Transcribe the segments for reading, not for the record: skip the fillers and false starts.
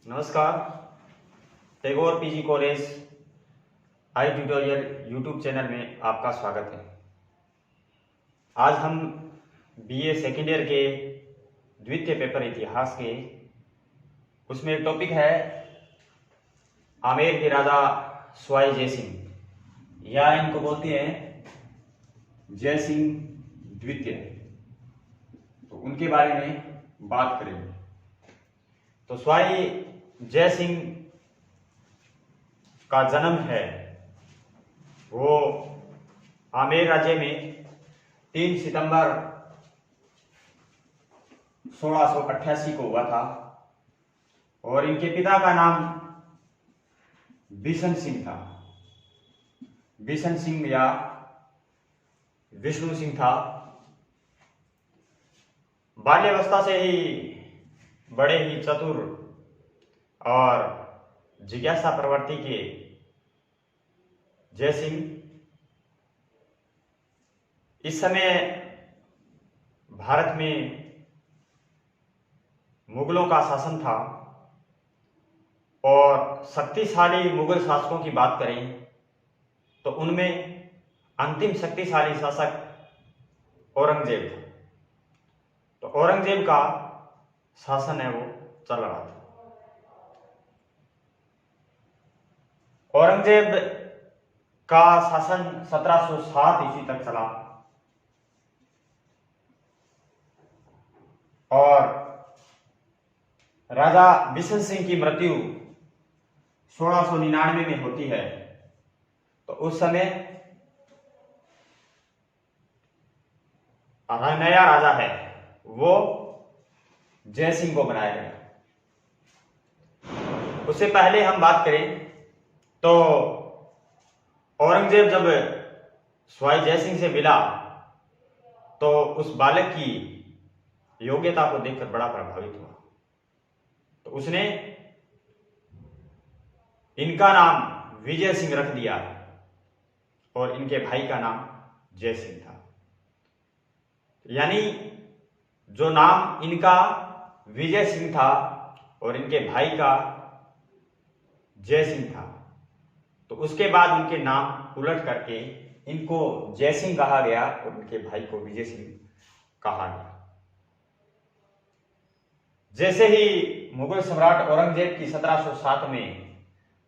नमस्कार। Tagore PG college आई tutorial YouTube channel में आपका स्वागत है। आज हम बीए सेकेंड ईयर के द्वितीय पेपर इतिहास के उसमें एक टॉपिक है आमेर के राजा स्वाई जय सिंह या इनको बोलते हैं जय सिंह द्वितीय। तो उनके बारे में बात करेंगे। तो स्वाई जय सिंह का जन्म है वो आमेर राज्य में 3 सितंबर 1688 को हुआ था और इनके पिता का नाम बिशन सिंह था। बिशन सिंह या विष्णु सिंह था। बाल्यावस्था से ही बड़े ही चतुर और जिज्ञासा प्रवृत्ति के जय सिंह इस समय भारत में मुगलों का शासन था और शक्तिशाली मुगल शासकों की बात करें तो उनमें अंतिम शक्तिशाली शासक औरंगजेब था। तो औरंगजेब का शासन है वो चल रहा था। औरंगजेब का शासन 1707 ईस्वी तक चला और राजा बिशन सिंह की मृत्यु 1699 में होती है। तो उस समय नया राजा है वो जय सिंह को बनाया गया। उससे पहले हम बात करें तो औरंगजेब जब स्वाई जय सिंह से मिला तो उस बालक की योग्यता को देखकर बड़ा प्रभावित हुआ। तो उसने इनका नाम विजय सिंह रख दिया और इनके भाई का नाम जय सिंह था। यानी जो नाम इनका विजय सिंह था और इनके भाई का जय सिंह था, तो उसके बाद उनके नाम उलट करके इनको जय सिंह कहा गया और उनके भाई को विजय सिंह कहा गया। जैसे ही मुगल सम्राट औरंगजेब की 1707 में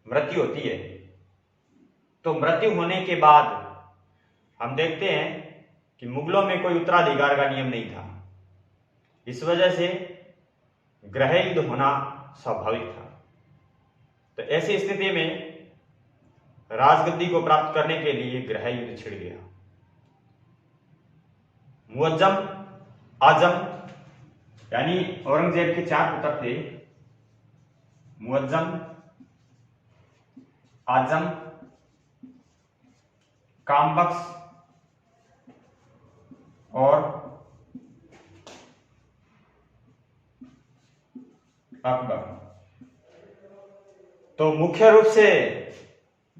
मृत्यु होती है तो मृत्यु होने के बाद हम देखते हैं कि मुगलों में कोई उत्तराधिकार का नियम नहीं था। इस वजह से गृह युद्ध होना स्वाभाविक था। तो ऐसी स्थिति में राजगद्दी को प्राप्त करने के लिए गृह युद्ध छिड़ गया। मुअज्जम, आजम यानी औरंगजेब के 4 पुत्र थे, मुअज्जम, आजम, कामबख्श और अकबर। तो मुख्य रूप से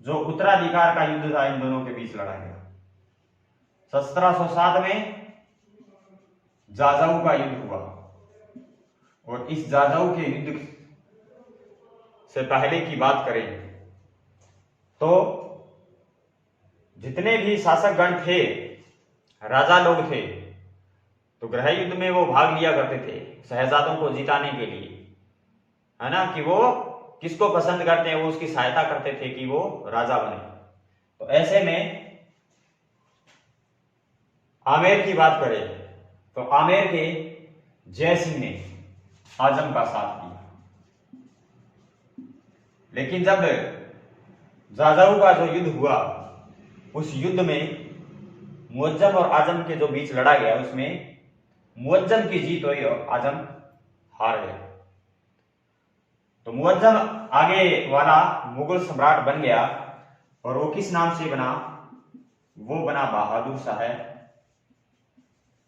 जो उत्तराधिकार का युद्ध था इन दोनों के बीच लड़ा गया। 1707 में जाजाऊ का युद्ध हुआ और इस जाजाऊ के युद्ध से पहले की बात करें तो जितने भी शासकगण थे, राजा लोग थे, तो गृह युद्ध में वो भाग लिया करते थे शहजादों को जिताने के लिए, है ना, कि वो किसको पसंद करते हैं वो उसकी सहायता करते थे कि वो राजा बने। तो ऐसे में आमेर की बात करें तो आमेर के जय सिंह ने आजम का साथ दिया। लेकिन जब जाजाऊ का जो युद्ध हुआ उस युद्ध में मुअज्जम और आजम के जो बीच लड़ा गया उसमें मुअज्जम की जीत हुई और आजम हार गया। तो मुअज्जम आगे वाला मुगल सम्राट बन गया और वो किस नाम से बना? वो बना बहादुर शाह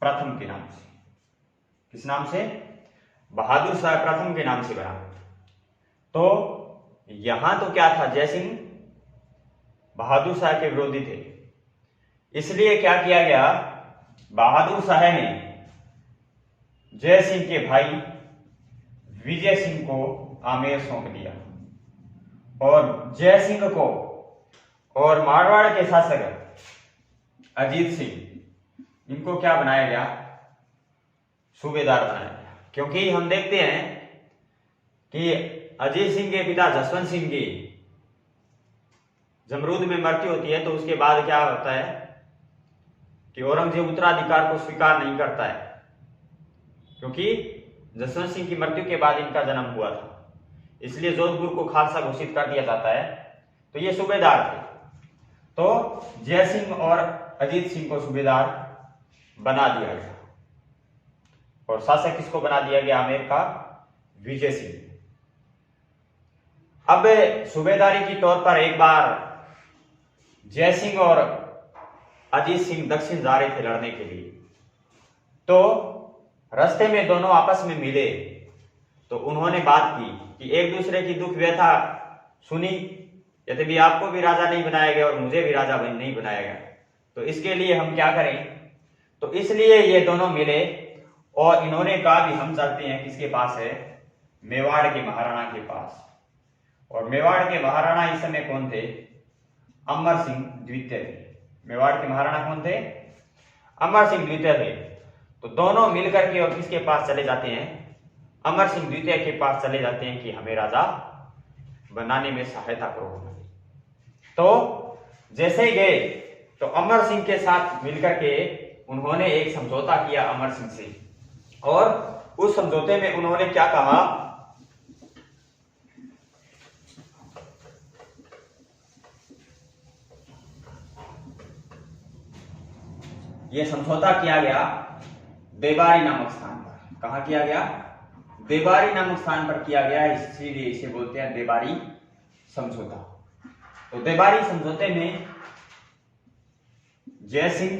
प्रथम के नाम से। किस नाम से? बहादुर शाह प्रथम के नाम से बना। तो यहां तो क्या था, जय सिंह बहादुर शाह के विरोधी थे, इसलिए क्या किया गया, बहादुर शाह ने जय सिंह के भाई विजय सिंह को आमेर सौंप दिया, और जय सिंह को और मारवाड़ के शासक अजीत सिंह, इनको क्या बनाया गया? सूबेदार बनाया गया। क्योंकि हम देखते हैं कि अजीत सिंह के पिता जसवंत सिंह की जमरूद में मृत्यु होती है, तो उसके बाद क्या होता है कि औरंगजेब उत्तराधिकार को स्वीकार नहीं करता है, क्योंकि जसवंत सिंह की मृत्यु के बाद इनका जन्म हुआ था, इसलिए जोधपुर को खालसा घोषित कर दिया जाता है। तो ये सूबेदार थे, तो जय सिंह और अजीत सिंह को सूबेदार बना दिया गया, और शासक किसको बना दिया गया? आमेर का विजय सिंह। अब सूबेदारी की तौर पर एक बार जय सिंह और अजीत सिंह दक्षिण जा रहे थे लड़ने के लिए, तो रास्ते में दोनों आपस में मिले, तो उन्होंने बात की कि एक दूसरे की दुख व्यथा सुनी, यद्यपि आपको भी राजा नहीं बनाया गया और मुझे भी राजा नहीं बनाया गया, तो इसके लिए हम क्या करें? तो इसलिए ये दोनों मिले और इन्होंने कहा कि हम चलते हैं किसके पास है? मेवाड़ के महाराणा के पास। और मेवाड़ के महाराणा इस समय कौन थे? अमर सिंह द्वितीय थे। मेवाड़ के महाराणा कौन थे? अमर सिंह द्वितीय थे। तो दोनों मिलकर के और किसके पास चले जाते हैं? अमर सिंह द्वितीय के पास चले जाते हैं कि हमें राजा बनाने में सहायता करो। तो जैसे गए तो अमर सिंह के साथ मिलकर के उन्होंने एक समझौता किया अमर सिंह से, और उस समझौते में उन्होंने क्या कहा? यह समझौता किया गया देबारी नामक स्थान पर। कहां किया गया? देबारी नामक स्थान पर किया गया, इसीलिए इसे बोलते हैं देबारी समझौता। तो देबारी समझौते में जय सिंह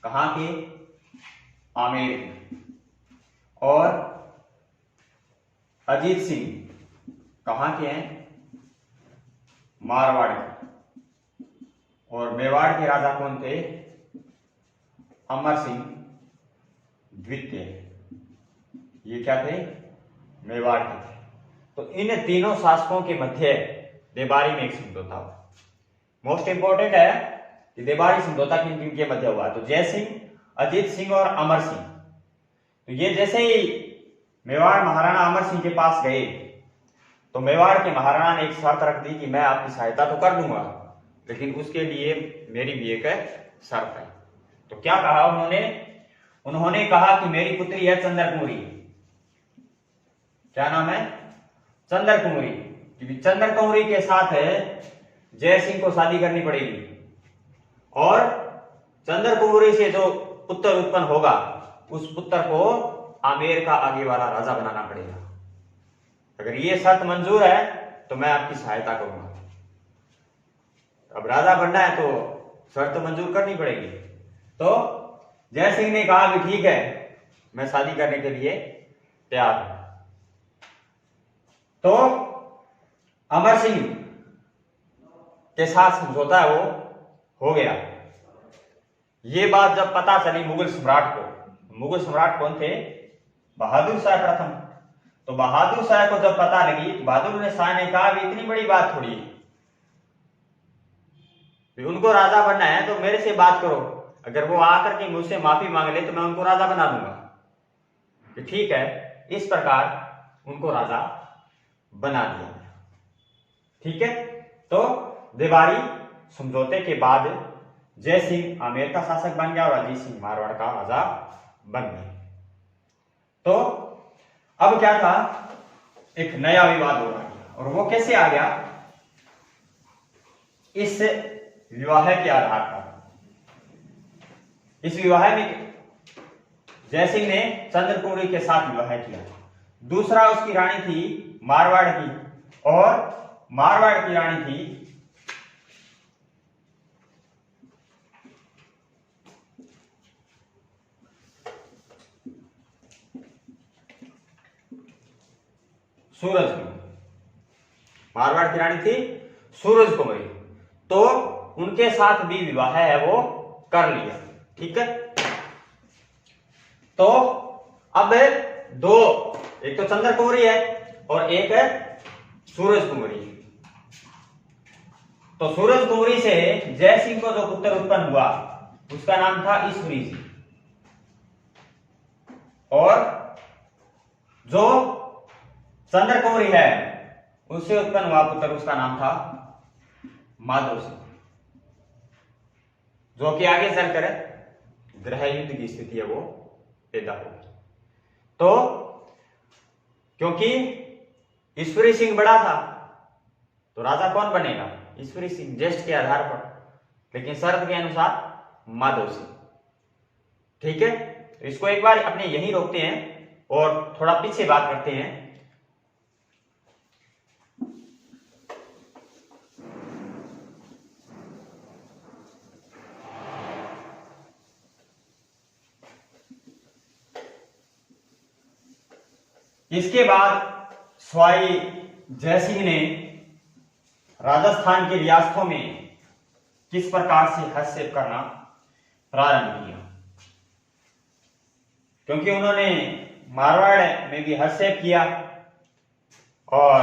कहां के? आमेर के, और अजीत सिंह कहां के हैं? मारवाड़ के, और मेवाड़ के राजा कौन थे? अमर सिंह द्वितीय। ये क्या थे? मेवाड़ के थे। तो इन तीनों शासकों के मध्य देबारी में एक समझौता हुआ। मोस्ट इंपोर्टेंट है कि देबारी समझौता किन किन के मध्य हुआ? तो जय सिंह, अजीत सिंह और अमर सिंह। तो ये जैसे ही मेवाड़ महाराणा अमर सिंह के पास गए, तो मेवाड़ के महाराणा ने एक शर्त रख दी कि मैं आपकी सहायता तो कर दूंगा, लेकिन उसके लिए मेरी भी एक शर्त है। तो क्या कहा उन्होंने? उन्होंने कहा कि मेरी पुत्री है चंद्र कुंवरी। क्या नाम है? चंद्र कुंवरी। चंद्र कुंवरी के साथ जय सिंह को शादी करनी पड़ेगी, और चंद्र कुंवरी से जो पुत्र उत्पन्न होगा उस पुत्र को आमेर का आगे वाला राजा बनाना पड़ेगा। अगर ये शर्त मंजूर है तो मैं आपकी सहायता करूंगा। अब राजा बनना है तो शर्त मंजूर करनी पड़ेगी। तो जय सिंह ने कहा कि ठीक है, मैं शादी करने के लिए तैयार हूं। तो अमर सिंह के साथ समझौता है वो हो गया। ये बात जब पता चली मुगल सम्राट को, मुगल सम्राट कौन थे? बहादुर शाह प्रथम। तो बहादुर शाह को जब पता लगी, बहादुर शाह ने कहा इतनी बड़ी बात थोड़ी है, उनको राजा बनना है तो मेरे से बात करो, अगर वो आकर के मुझसे माफी मांग ले तो मैं उनको राजा बना दूंगा। ठीक है, इस प्रकार उनको राजा बना दिया गया। ठीक है, तो देबारी समझौते के बाद जय सिंह आमेर का शासक बन गया और अजीत सिंह मारवाड़ का राजा बन गया। तो अब क्या था? एक नया विवाद हो रहा है, और वो कैसे आ गया? इस विवाह के आधार पर। इस विवाह में जय सिंह ने चंद्र कुंवरी के साथ विवाह किया। दूसरा उसकी रानी थी मारवाड़ की, और मारवाड़ की रानी थी सूरज कुमारी। मारवाड़ की रानी थी सूरज कुमारी। तो उनके साथ भी विवाह है वो कर लिया। ठीक है, तो अब दो, एक तो चंद्र कुंवरी है और एक है सूरज कुंवरी। तो सूरज कुंवरी से जय सिंह को जो पुत्र उत्पन्न हुआ उसका नाम था ईश्वरी सिंह, और जो चंद्र कुंवरी है उससे उत्पन्न हुआ पुत्र उसका नाम था माधव सिंह, जो कि आगे चलकर गृह युद्ध की स्थिति है वो पैदा होगी। तो क्योंकि ईश्वरी सिंह बड़ा था तो राजा कौन बनेगा? ईश्वरी सिंह, ज्येष्ठ के आधार पर, लेकिन शर्त के अनुसार माधव सिंह। ठीक है, तो इसको एक बार अपने यहीं रोकते हैं और थोड़ा पीछे बात करते हैं। इसके बाद स्वाई जयसिंह ने राजस्थान की रियासतों में किस प्रकार से हस्तक्षेप करना प्रारंभ किया, क्योंकि उन्होंने मारवाड़ में भी हस्तक्षेप किया और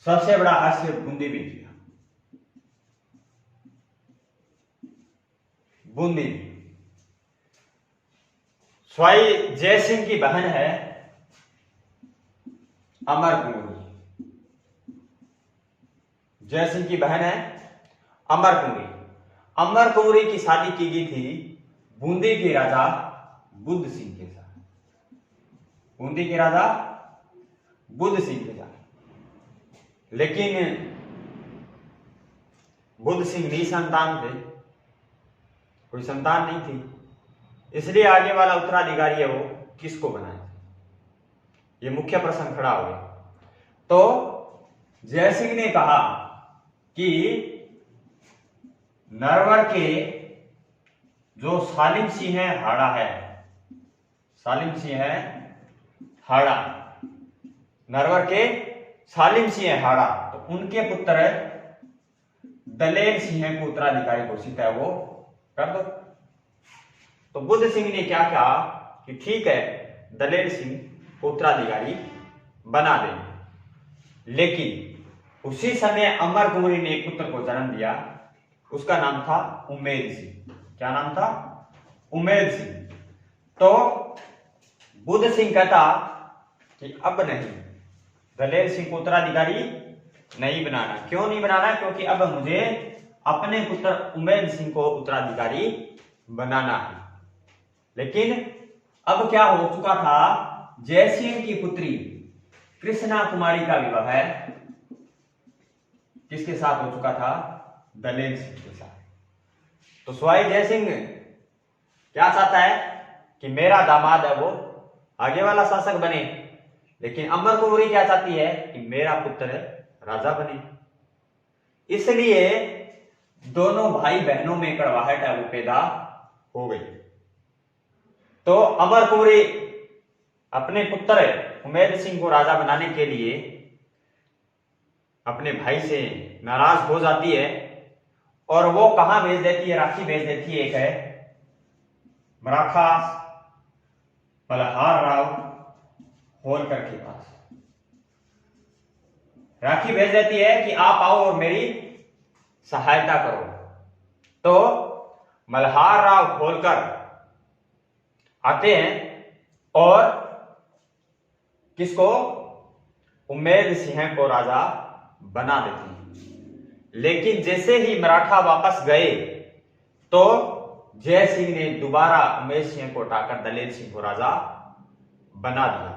सबसे बड़ा हस्तक्षेप बूंदी में किया। बूंदी स्वाई जयसिंह की बहन है अमर कुंवरी। जयसिंह की बहन है अमर कुंवरी। अमर कुंवरी की शादी की गई थी बूंदी के राजा बुद्ध सिंह के साथ। बूंदी के राजा बुद्ध सिंह के साथ, लेकिन बुद्ध सिंह निसंतान थे, कोई संतान नहीं थी, इसलिए आगे वाला उत्तराधिकारी है वो किसको बनाए? ये मुख्य प्रश्न खड़ा हो गया। तो जयसिंह ने कहा कि नरवर के जो सालिम सिंह है हाड़ा है, सालिम सिंह है हाड़ा, नरवर के सालिम सिंह है हाड़ा, तो उनके पुत्र दलेर सिंह को उत्तराधिकारी घोषित है वो कर दो। तो बुद्ध सिंह ने क्या कहा कि ठीक है, दलेर सिंह उत्तराधिकारी बना देंगे, लेकिन उसी समय अमर कुंवरी ने एक पुत्र को जन्म दिया, उसका नाम था उमेद सिंह। क्या नाम था? उमेद सिंह। तो बुद्ध सिंह कहता कि अब नहीं, दलेर सिंह को उत्तराधिकारी नहीं बनाना। क्यों नहीं बनाना? क्योंकि अब मुझे अपने पुत्र उमेद सिंह को उत्तराधिकारी बनाना है। लेकिन अब क्या हो चुका था, जयसिंह की पुत्री कृष्णा कुमारी का विवाह है किसके साथ हो चुका था? दलेर सिंह के साथ। तो स्वाई जयसिंह क्या चाहता है कि मेरा दामाद है वो आगे वाला शासक बने, लेकिन अमर कुंवरी क्या चाहती है कि मेरा पुत्र राजा बने। इसलिए दोनों भाई बहनों में कड़वाहट है वो पैदा हो गई। तो अमर कुंवरी अपने पुत्र उमेद सिंह को राजा बनाने के लिए अपने भाई से नाराज हो जाती है और वो कहां भेज देती है? राखी भेज देती है। एक है मराठा मल्हार राव होलकर के पास, राखी भेज देती है कि आप आओ और मेरी सहायता करो। तो मल्हार राव होलकर आते हैं और किसको? उमेद सिंह को राजा बना देते हैं। लेकिन जैसे ही मराठा वापस गए तो जय सिंह ने दोबारा उमेद सिंह को हटाकर दलेर सिंह को राजा बना दिया।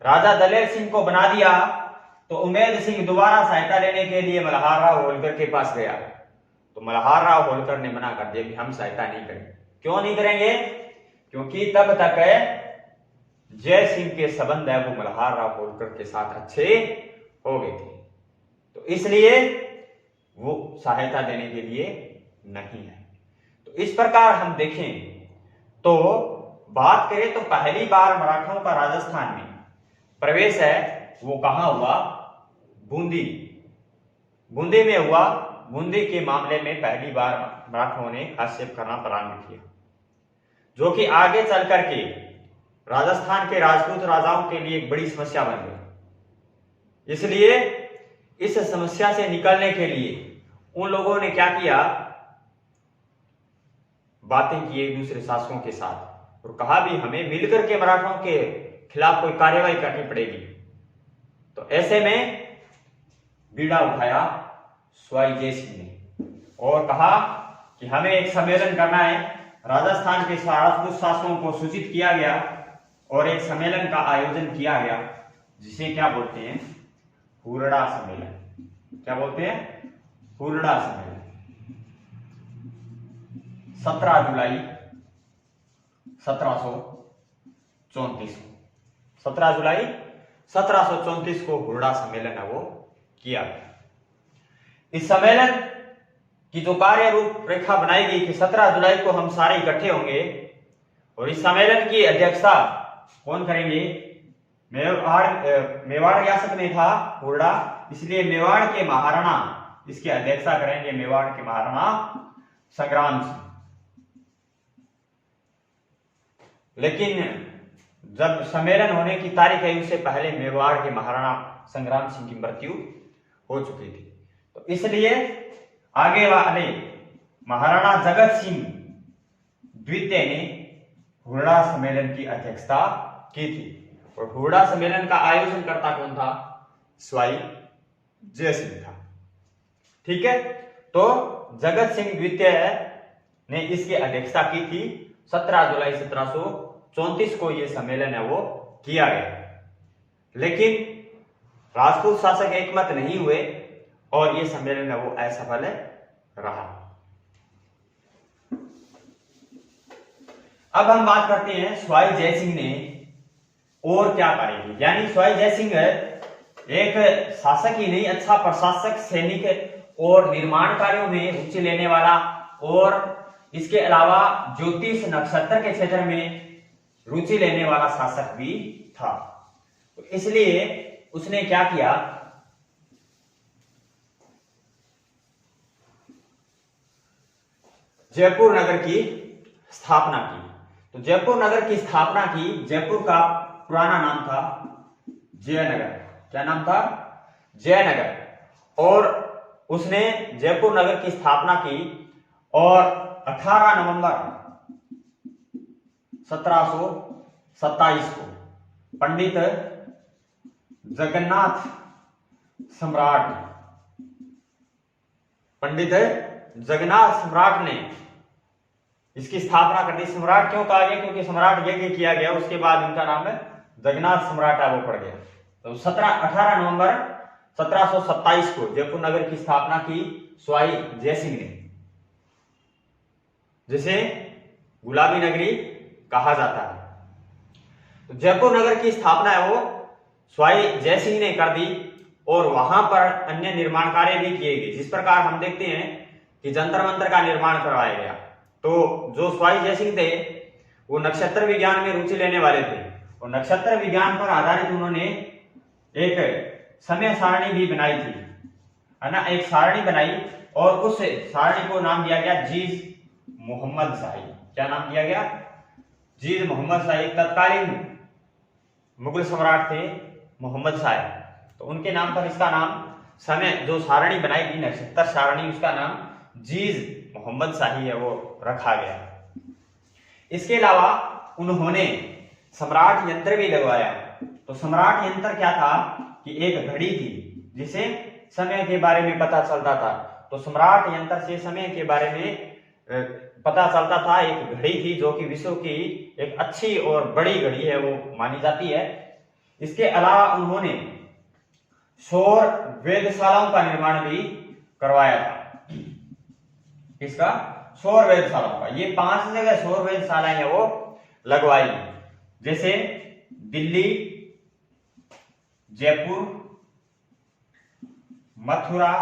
राजा दलेर सिंह को बना दिया तो उमेद सिंह दोबारा सहायता लेने के लिए मल्हार राव होलकर के पास गया, तो मल्हार राव होलकर ने मना कर दिया कि हम सहायता नहीं करेंगे। क्यों नहीं करेंगे? क्योंकि तब तक जय सिंह के संबंध है वो मल्हार राव होलकर के साथ अच्छे हो गए थे, तो इसलिए वो सहायता देने के लिए नहीं है। तो इस प्रकार हम देखें तो बात करें तो पहली बार मराठों का राजस्थान में प्रवेश है वो कहां हुआ? बूंदी। बूंदी में हुआ। बूंदी के मामले में पहली बार मराठों ने हस्तक्षेप करना प्रारंभ किया, जो कि आगे चल करके राजस्थान के राजपूत राजाओं के लिए एक बड़ी समस्या बन गई। इसलिए इस समस्या से निकलने के लिए उन लोगों ने क्या किया, बातें की एक दूसरे शासकों के साथ और कहा भी हमें मिलकर के मराठों के खिलाफ कोई कार्यवाही करनी पड़ेगी। तो ऐसे में बीड़ा उठाया सवाई जय सिंह ने और कहा कि हमें एक सम्मेलन करना है। राजस्थान के राजपूत शासकों को सूचित किया गया और एक सम्मेलन का आयोजन किया गया, जिसे क्या बोलते हैं, हुरड़ा सम्मेलन। क्या बोलते हैं? हुरड़ा सम्मेलन। 17 जुलाई 1734 को 17 जुलाई 1734 को हुरड़ा सम्मेलन है वो किया गया। इस सम्मेलन की जो कार्य रूपरेखा बनाई गई कि 17 जुलाई को हम सारे इकट्ठे होंगे और इस सम्मेलन की अध्यक्षता कौन करेंगे? मेवाड़ रियासत में था हुरड़ा, इसलिए मेवाड़ के महाराणा इसकी अध्यक्षता करेंगे, मेवाड़ के महाराणा संग्राम सिंह। लेकिन जब सम्मेलन होने की तारीख आई उससे पहले मेवाड़ के महाराणा संग्राम सिंह की मृत्यु हो चुकी थी। तो इसलिए आगे वाले महाराणा जगत सिंह द्वितीय ने हुरड़ा सम्मेलन की अध्यक्षता की थी और हुरड़ा सम्मेलन का आयोजन करता कौन था? सवाई जय सिंह था। ठीक है, तो जगत सिंह द्वितीय ने इसकी अध्यक्षता की थी। 17 जुलाई 1734 को यह सम्मेलन है वो किया गया, लेकिन राजपूत शासक एकमत नहीं हुए और यह सम्मेलन है वो असफल रहा। अब हम बात करते हैं सवाई जय सिंह ने और क्या करेंगे। यानी सवाई जय सिंह एक शासक ही नहीं, अच्छा प्रशासक, सैनिक और निर्माण कार्यों में रुचि लेने वाला और इसके अलावा ज्योतिष नक्षत्र के क्षेत्र में रुचि लेने वाला शासक भी था। तो इसलिए उसने क्या किया, जयपुर नगर की स्थापना की। तो जयपुर नगर की स्थापना की। जयपुर का पुराना नाम था जयनगर। क्या नाम था? जयनगर। और उसने जयपुर नगर की स्थापना की और 18 नवंबर 1727 को पंडित जगन्नाथ सम्राट ने इसकी स्थापना कर दी। सम्राट क्यों कहा गया? क्योंकि सम्राट यज्ञ किया गया, उसके बाद उनका नाम है जगन्नाथ सम्राट है वो पड़ गया। तो 18 नवंबर 1727 को जयपुर नगर की स्थापना की सवाई जय सिंह ने, जिसे गुलाबी नगरी कहा जाता है। तो जयपुर नगर की स्थापना है वो सवाई जय सिंह ने कर दी और वहां पर अन्य निर्माण कार्य भी किए गए। जिस प्रकार हम देखते हैं कि जंतर मंतर का निर्माण करवाया गया। तो जो सवाई जय सिंह थे वो नक्षत्र विज्ञान में रुचि लेने वाले थे और नक्षत्र विज्ञान पर आधारित उन्होंने एक समय सारणी भी बनाई थी, है ना। एक सारणी बनाई और उस सारणी को नाम दिया गया जीज मोहम्मद शाही। क्या नाम दिया गया? जीज मोहम्मद शाही। तत्कालीन मुगल सम्राट थे मोहम्मद शाह, तो उनके नाम पर इसका नाम, समय जो सारणी बनाई थी नक्षत्र सारणी, उसका नाम जीज मोहम्मद शाही है वो रखा गया। इसके अलावा उन्होंने सम्राट यंत्र भी लगवाया। तो सम्राट यंत्र क्या था कि एक घड़ी थी जिसे समय के बारे में पता चलता था। तो सम्राट यंत्र से समय के बारे में पता चलता था। एक घड़ी थी जो कि विश्व की एक अच्छी और बड़ी घड़ी है वो मानी जाती है। इसके अलावा उन्होंने सौर वेधशालाओं का निर्माण भी करवाया था। इसका सौर वेधशालाओं का, ये 5 जगह सौर वेधशालाएं हैं वो लगवाई, जैसे दिल्ली, जयपुर, मथुरा,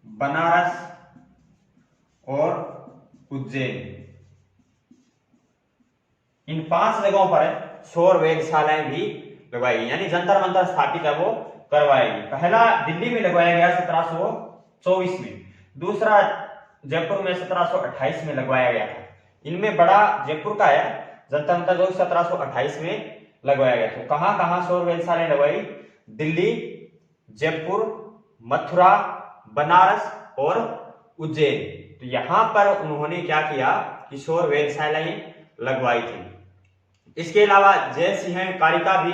बनारस और उज्जैन। इन 5 जगहों पर सौर वेधशालाएं भी लगवाई, यानी जंतर मंतर स्थापित है वो करवाएगी। पहला दिल्ली में लगवाया गया 1724 में, दूसरा जयपुर में 1728 में लगवाया गया था। इनमें बड़ा जयपुर का है जंतर मंतर जो 1728 में लगवाया गया। तो कहां कहां सौर वेधशालाएं लगवाई? दिल्ली, जयपुर, मथुरा, बनारस और उज्जैन। तो यहां पर उन्होंने क्या किया कि सौर वेधशालाएं लगवाई थी। इसके अलावा जय सिंह कारिका भी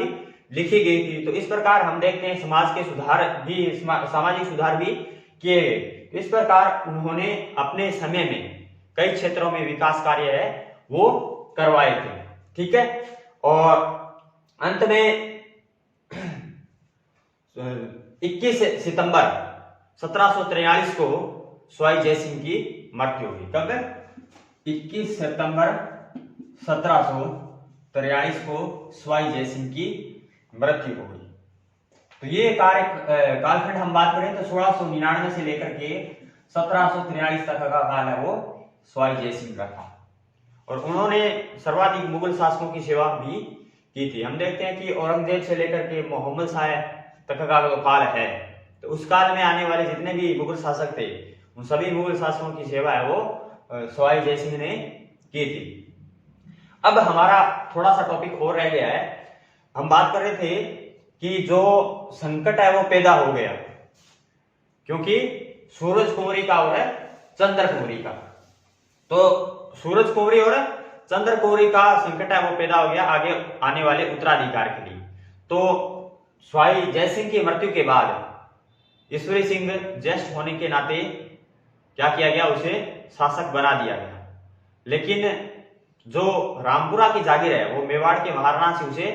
लिखी गई थी। तो इस प्रकार हम देखते हैं समाज के सुधार भी, सामाजिक सुधार भी किए गए। तो इस प्रकार उन्होंने अपने समय में कई क्षेत्रों में विकास कार्य है वो करवाए थे। ठीक है, और अंत में 21 सितंबर 1743 को स्वाई जयसिंह की मृत्यु हुई। कब? 21 सितंबर 1743 को स्वाई जयसिंह की मृत्यु हो गई। तो ये कालखंड हम बात करें तो 1699 से लेकर के 1743 तक का काल है वो स्वाई जयसिंह का था। और उन्होंने सर्वाधिक मुगल शासकों की सेवा भी की थी। हम देखते हैं कि औरंगजेब से लेकर के मोहम्मद शाह तक का जो काल है, तो उस काल में आने वाले जितने भी मुगल शासक थे उन सभी मुगल शासकों की सेवा है वो स्वाई जयसिंह ने की थी। अब हमारा थोड़ा सा टॉपिक और रह गया है। हम बात कर रहे थे कि जो संकट है वो पैदा हो गया क्योंकि सूरज कुंवरी का और चंद्र कुंवरी का। तो सूरज कुंवरी और चंद्र कुंवरी का संकट है वो पैदा हो गया आगे आने वाले उत्तराधिकार के लिए। तो स्वाई जयसिंह की मृत्यु के बाद ईश्वरी सिंह ज्येष्ठ होने के नाते क्या किया गया, उसे शासक बना दिया गया। लेकिन जो रामपुरा की जागीर है वो मेवाड़ के महाराणा से उसे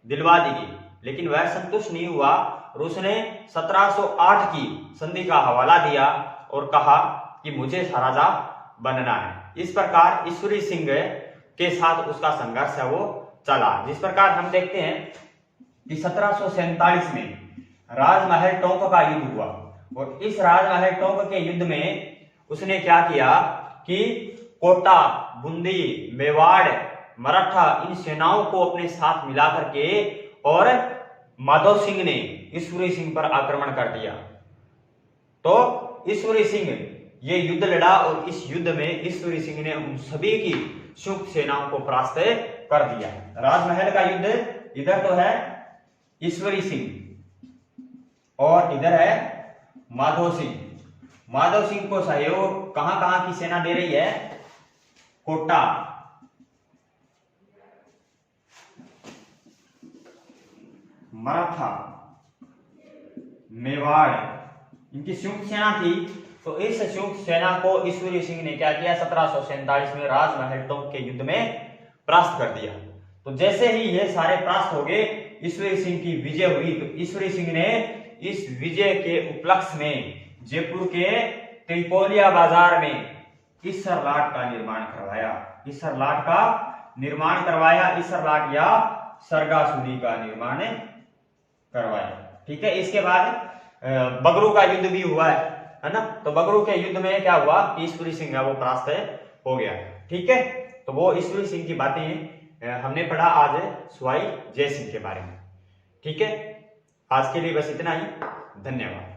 दिलवा दी गई, लेकिन वह संतुष्ट नहीं हुआ और उसने 1708 की संधि का हवाला दिया और कहा कि मुझे राजा बनना है। इस प्रकार ईश्वरी सिंह के साथ उसका संघर्ष है वो चला। जिस प्रकार हम देखते हैं कि 1747 में राजमहल टोंक का युद्ध हुआ और इस राजमहल टोंक के युद्ध में उसने क्या किया कि कोटा, बूंदी, मेवाड़, मराठा इन सेनाओं को अपने साथ मिलाकर के और माधव सिंह ने ईश्वरी सिंह पर आक्रमण कर दिया। तो ईश्वरी सिंह ये युद्ध लड़ा और इस युद्ध में ईश्वरी सिंह ने उन सभी की संयुक्त सेनाओं को परास्त कर दिया। राजमहल का युद्ध इधर तो है ईश्वरी सिंह और इधर है माधव सिंह। माधव सिंह को सहयोग कहां कहां की सेना दे रही है? कोटा, मराठा, मेवाड़ इनकी संयुक्त सेना थी। तो इस संयुक्त सेना को ईश्वरी सिंह ने क्या किया, 1747 में राजमहल टोंक के युद्ध में परास्त कर दिया। तो जैसे ही ये सारे परास्त हो गए, ईश्वरी सिंह की विजय हुई। तो ईश्वरी सिंह ने इस विजय के उपलक्ष्य में जयपुर के त्रिपोलिया बाजार में ईसर लाट का निर्माण करवाया। ईसर लाट का निर्माण करवाया, ईसर लाट या सरगासुरी का निर्माण करवाया। ठीक है, इसके बाद बगरू का युद्ध भी हुआ है ना। तो बगरू के युद्ध में क्या हुआ कि ईश्वरी सिंह वो परास्त हो गया। ठीक है, तो वो ईश्वरी सिंह की बातें हमने पढ़ा आज स्वाई जयसिंह के बारे में। ठीक है, आज के लिए बस इतना ही। धन्यवाद।